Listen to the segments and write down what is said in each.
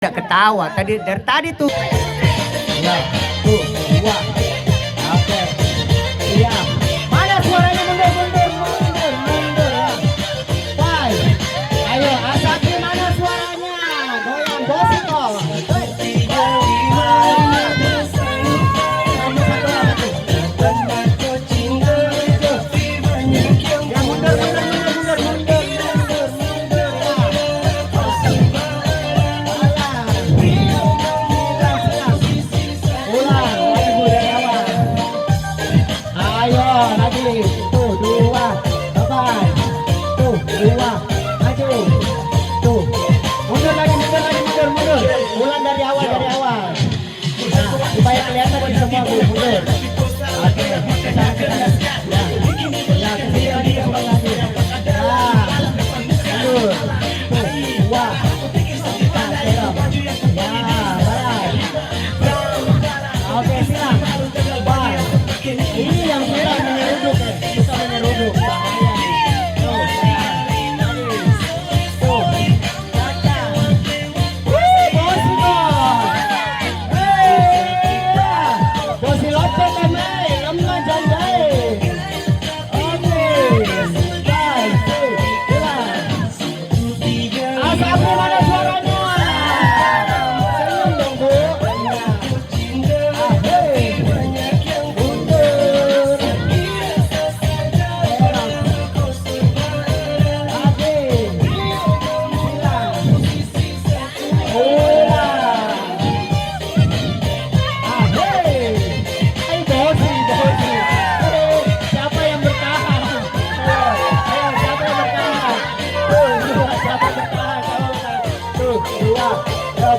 Tidak ketawa tadi dari tadi tuh. Ya, tuh, dua. Oke. Iya. Mana suaranya mundur ya. Five. Ayo, Asaki mana suaranya? Goyang bosiko. Ulang dari awal. Nah, supaya kelihatan di semua mundur. Oke, oke, siap. Ini yang sudah menyeruduk, bisa menyeruduk. Bahaya nih.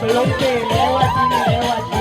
Belum sih, lewat sini.